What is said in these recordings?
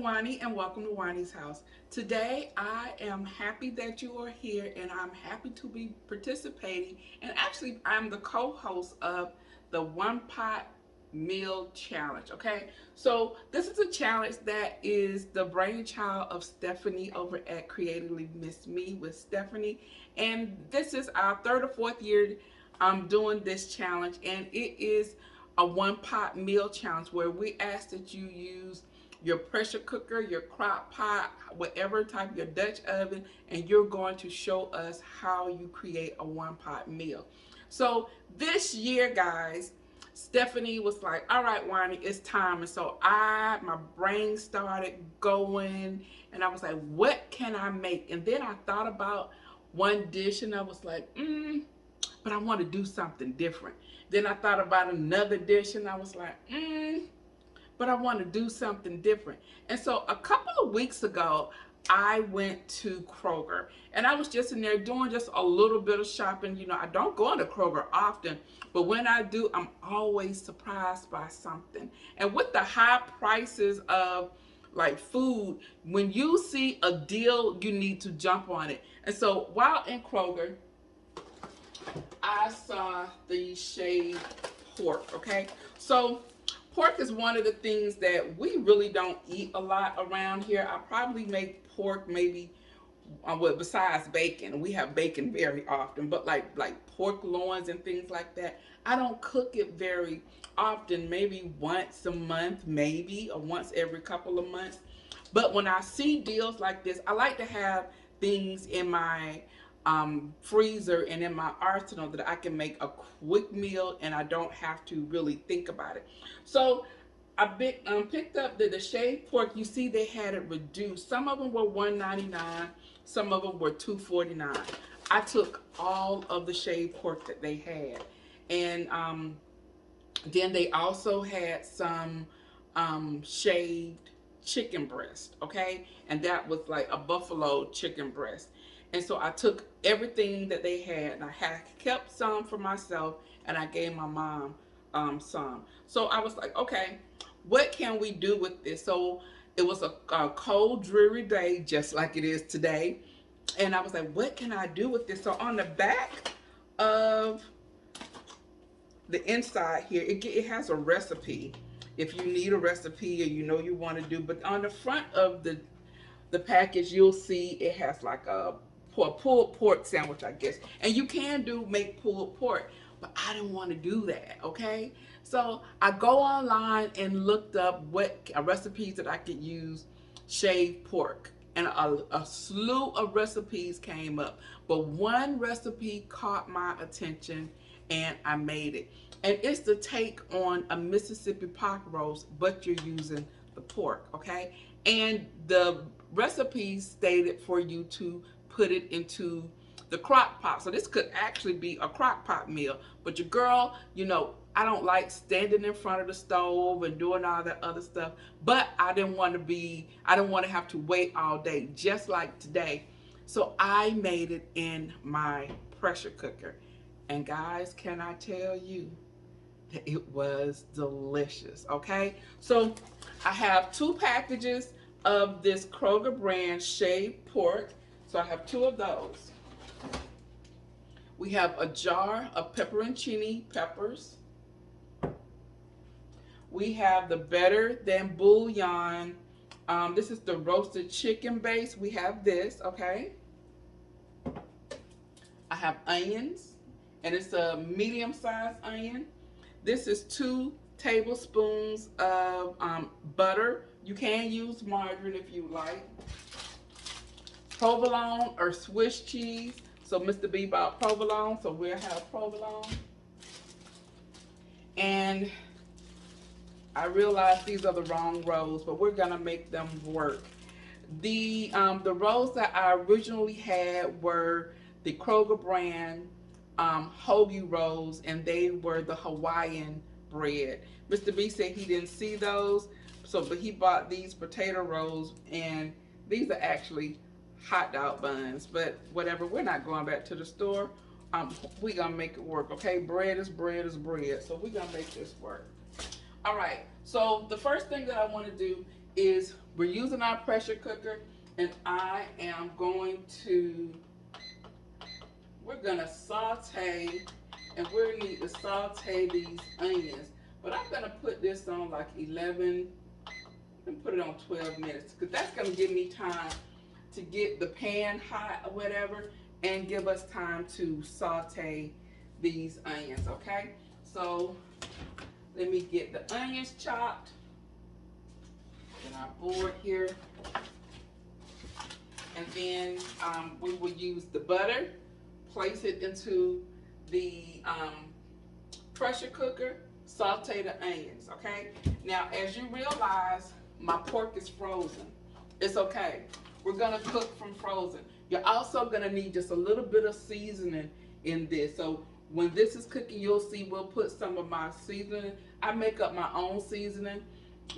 Juani and welcome to Juani's house. Today I am happy that you are here and I'm happy to be participating, and actually I'm the co-host of the One Pot Meal Challenge. Okay, so this is a challenge that is the brainchild of Stephanie over at Creatively Miss Me with Stephanie, and this is our third or fourth year doing this challenge, and it is a one pot meal challenge where we ask that you use your pressure cooker, your crock pot, whatever type, your Dutch oven, and you're going to show us how you create a one pot meal. So this year, guys, Stephanie was like, all right, Wani, it's time. And so my brain started going and I was like, what can I make? And then I thought about one dish and I was like, but I want to do something different. Then I thought about another dish and I was like, but I want to do something different. And so a couple of weeks ago, I went to Kroger and I was just in there doing just a little bit of shopping. You know, I don't go into Kroger often, but when I do, I'm always surprised by something. And with the high prices of like food, when you see a deal, you need to jump on it. And so while in Kroger, I saw the shaved pork, okay? So pork is one of the things that we really don't eat a lot around here. I probably make pork maybe, well, besides bacon. We have bacon very often, but like pork loins and things like that, I don't cook it very often, maybe once a month, maybe, or once every couple of months. But when I see deals like this, I like to have things in my freezer and in my arsenal that I can make a quick meal and I don't have to really think about it. So I picked up the shaved pork. You see they had it reduced. Some of them were $1.99, some of them were $2.49. I took all of the shaved pork that they had, and then they also had some shaved chicken breast, okay, and that was like a buffalo chicken breast. And so I took everything that they had and I had kept some for myself and I gave my mom some. So I was like, okay, what can we do with this? So it was a cold, dreary day, just like it is today. And I was like, what can I do with this? So on the back of the inside here, it has a recipe if you need a recipe or you know you want to do. But on the front of the package, you'll see it has like a pulled pork sandwich, I guess. And you can make pulled pork, but I didn't want to do that, okay? So I go online and looked up what recipes that I could use shaved pork. And a slew of recipes came up. But one recipe caught my attention and I made it. And it's the take on a Mississippi pot roast, but you're using the pork, okay? And the recipe stated for you to put it into the crock pot. So this could actually be a crock pot meal. But your girl, you know, I don't like standing in front of the stove and doing all that other stuff. But I didn't want to have to wait all day, just like today. So I made it in my pressure cooker. And guys, can I tell you that it was delicious, okay? So I have 2 packages of this Kroger brand shaved pork. So I have 2 of those. We have a jar of pepperoncini peppers. We have the Better Than Bouillon. This is the roasted chicken base. We have this, okay? I have onions, and it's a medium-sized onion. This is 2 tablespoons of butter. You can use margarine if you like. Provolone or Swiss cheese. So Mr. B bought provolone, so we'll have provolone. And I realize these are the wrong rolls, but we're gonna make them work. The rolls that I originally had were the Kroger brand hoagie rolls, and they were the Hawaiian bread. Mr. B said he didn't see those, but he bought these potato rolls, and these are actually hot dog buns, but whatever, we're not going back to the store. We're gonna make it work, okay? Bread is bread is bread, so we're gonna make this work. All right, so the first thing that I want to do is we're using our pressure cooker, and we're gonna saute, and we need to saute these onions. But I'm gonna put this on like 11, and put it on 12 minutes, because that's gonna give me time to get the pan hot or whatever, and give us time to saute these onions, okay? So let me get the onions chopped in our board here. And then we will use the butter, place it into the pressure cooker, saute the onions, okay? Now, as you realize, my pork is frozen. It's okay. We're gonna cook from frozen. You're also gonna need just a little bit of seasoning in this. So when this is cooking, you'll see we'll put some of my seasoning. I make up my own seasoning,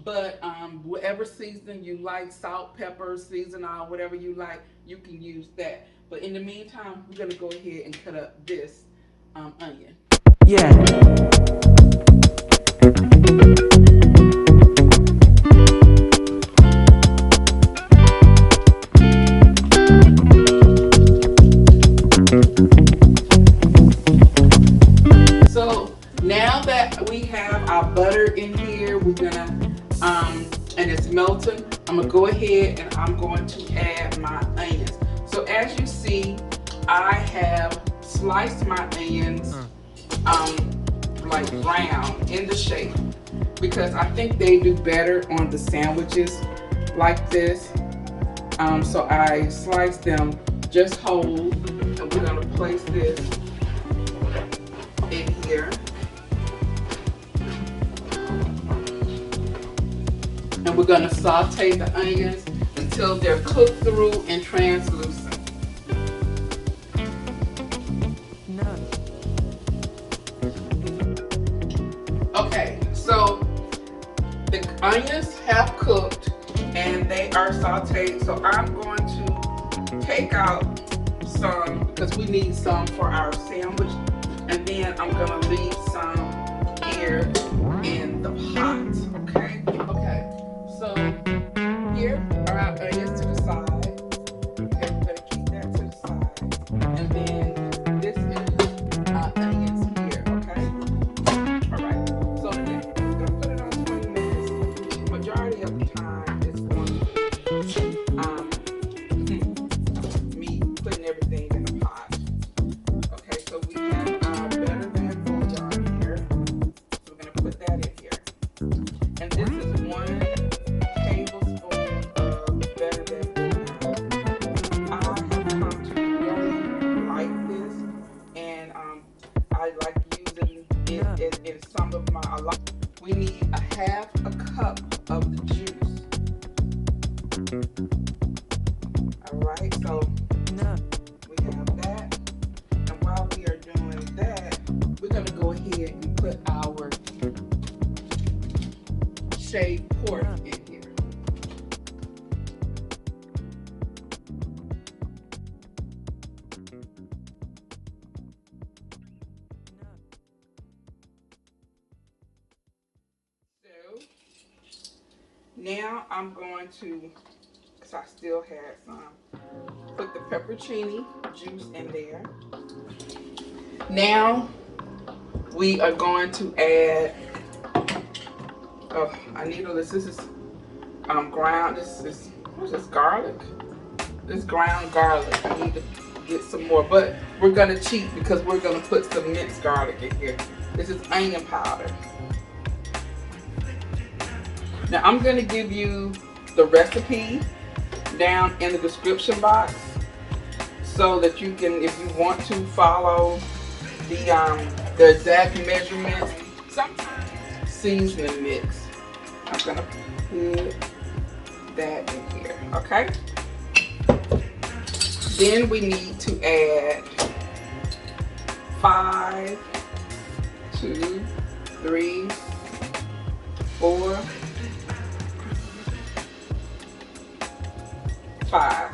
but whatever seasoning you like, salt, pepper, season oil, whatever you like, you can use that. But in the meantime, we're gonna go ahead and cut up this onion. Yeah. So now that we have our butter in here, we're gonna and it's melting, I'm gonna go ahead and I'm going to add my onions. So as you see, I have sliced my onions like round in the shape, because I think they do better on the sandwiches like this. So I sliced them just whole, and we're gonna place this in here. And we're gonna saute the onions until they're cooked through and translucent. No. Okay, so the onions have cooked and they are sauteed. So I'm going to take out some, because we need some for our sandwich, and then I'm gonna leave some here in the pot, okay? Okay. So here are our onions to the side. Okay, we're going to keep that to the side. And then this is our onions here, okay? Alright, so then we're going to put it on 20 minutes. Majority of the time it's going to me putting everything in the pot. Okay, so we have our better than bouillon here. So we're going to put that in here. And this is 1 tablespoon of better than bouillon. I have come to really like this, and I like using it in some of my. We need a half a cup of the juice. All right, so we have that, and while we are doing that, we're gonna go ahead and put our shaved pork in here. So now I'm going to, because I still had some, put the pepperoncini juice in there. Now we are going to add, oh, I need all this. This is ground. This is, what's this, garlic? This ground garlic. I need to get some more, but we're gonna cheat because we're gonna put some minced garlic in here. This is onion powder. Now I'm gonna give you the recipe down in the description box so that you can, if you want to, follow the exact measurements. Sometimes seasoning mix. I'm gonna put that in here, okay? Then we need to add 5, 2, 3, 4, 5.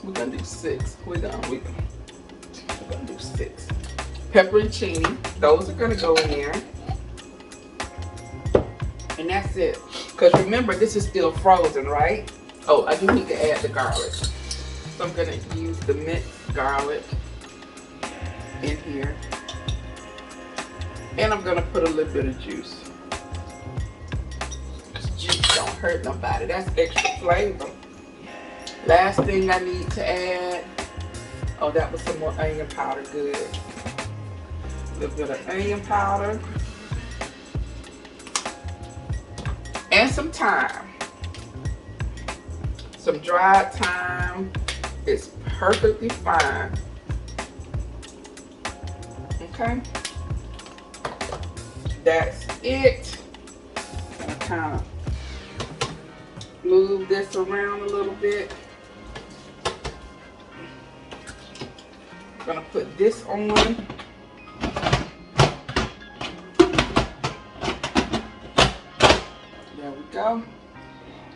We're gonna do 6. We're gonna do 6. Pepperoncini. Those are gonna go in there. And that's it. Because remember, this is still frozen, right? Oh, I do need to add the garlic. So I'm gonna use the minced garlic in here. And I'm gonna put a little bit of juice. Juice don't hurt nobody. That's extra flavor. Last thing I need to add, oh, that was some more onion powder, good. A little bit of onion powder. And some thyme. Some dried thyme. It's perfectly fine. Okay? That's it. I'm gonna kind of move this around a little bit. I'm gonna put this on. There we go.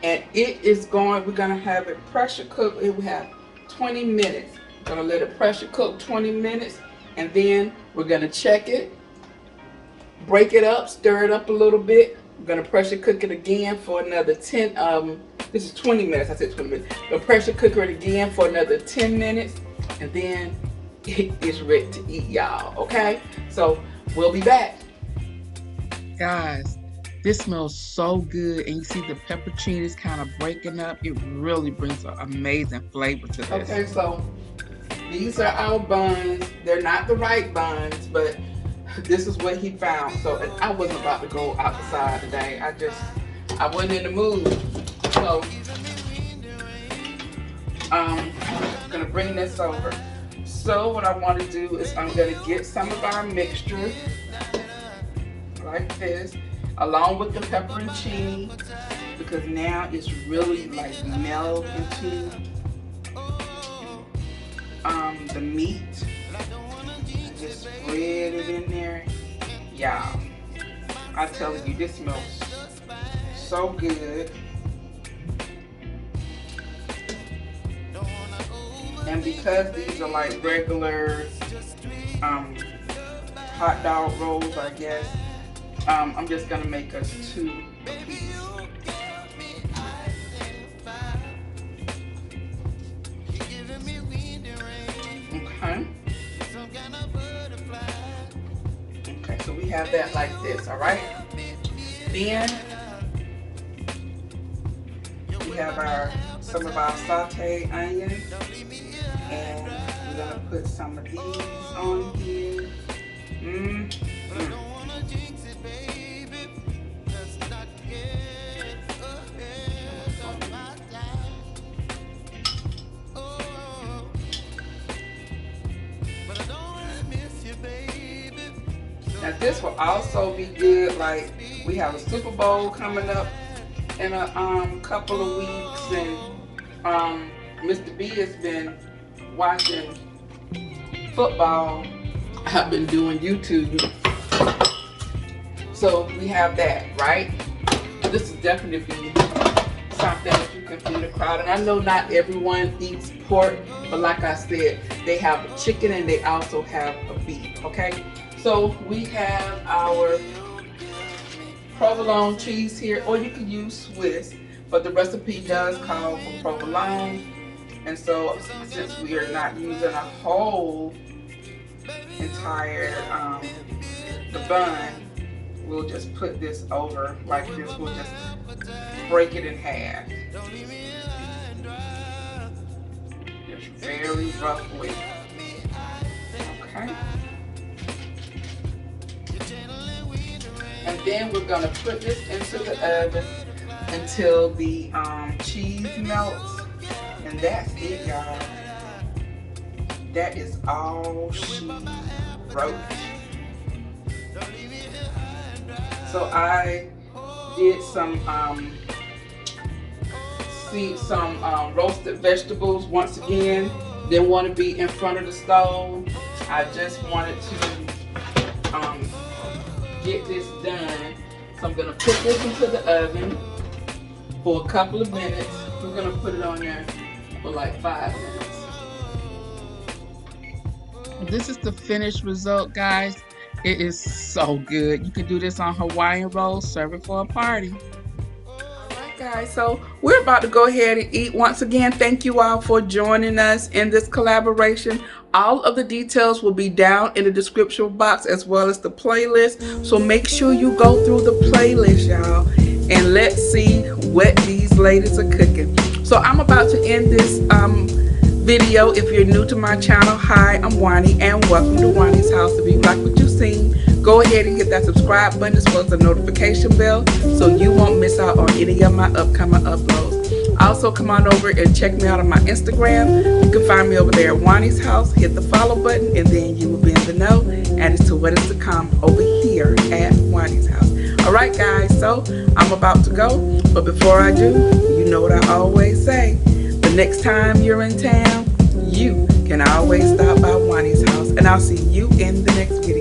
And it is going, we're gonna have it pressure cooked. It will have 20 minutes. We're gonna let it pressure cook 20 minutes, and then we're gonna check it, break it up, stir it up a little bit. We're gonna pressure cook it again for another 10, this is 20 minutes, I said 20 minutes. We'll pressure cook it again for another 10 minutes, and then it is ready to eat, y'all, okay? So we'll be back. Guys, this smells so good, and you see the pepperoncinis kind of breaking up. It really brings an amazing flavor to this. Okay, so these are our buns. They're not the right buns, but this is what he found. So I wasn't about to go outside today. I wasn't in the mood. So I'm gonna bring this over. So what I want to do is I'm gonna get some of our mixture like this, along with the pepperoncini, because now it's really like meld into the meat. Just spread it in there. Y'all, I'm telling you, this smells so good. And because these are like regular hot dog rolls, I guess, I'm just gonna make us 2 apiece. Okay. Okay, so we have that like this, all right? Then we have some of our sauteed onions, and we're gonna put some of these on here. Now this will also be good, like we have a Super Bowl coming up in a couple of weeks, and Mr. B has been watching football. I've been doing YouTube. So we have that, right? This is definitely something that you can feed a crowd. And I know not everyone eats pork, but like I said, they have a chicken and they also have a beef, okay? So we have our provolone cheese here, or you can use Swiss, but the recipe does call for provolone. And so since we are not using a whole entire the bun, we'll just put this over like this. We'll just break it in half. Just very roughly. Okay. And then we're gonna put this into the oven until the cheese melts. And that's it, y'all. That is all she wrote. So I did some roasted vegetables once again. Didn't want to be in front of the stove. I just wanted to get this done. So I'm gonna put this into the oven for a couple of minutes. We're gonna put it on there for like 5 minutes. This is the finished result, guys. It is so good. You can do this on Hawaiian rolls, serve it for a party. Guys, so we're about to go ahead and eat. Once again, thank you all for joining us in this collaboration. All of the details will be down in the description box as well as the playlist. So make sure you go through the playlist, y'all, and let's see what these ladies are cooking. So I'm about to end this video. If you're new to my channel, hi, I'm Juani, and welcome to Juani's house. If you like what you've seen, go ahead and hit that subscribe button as well as the notification bell so you won't miss out on any of my upcoming uploads. Also, come on over and check me out on my Instagram. You can find me over there at Juani's house. Hit the follow button and then you will be in the know as to what is to come over here at Juani's house. Alright guys, so I'm about to go, but before I do, you know what I always say. The next time you're in town, you can always stop by Juani's house, and I'll see you in the next video.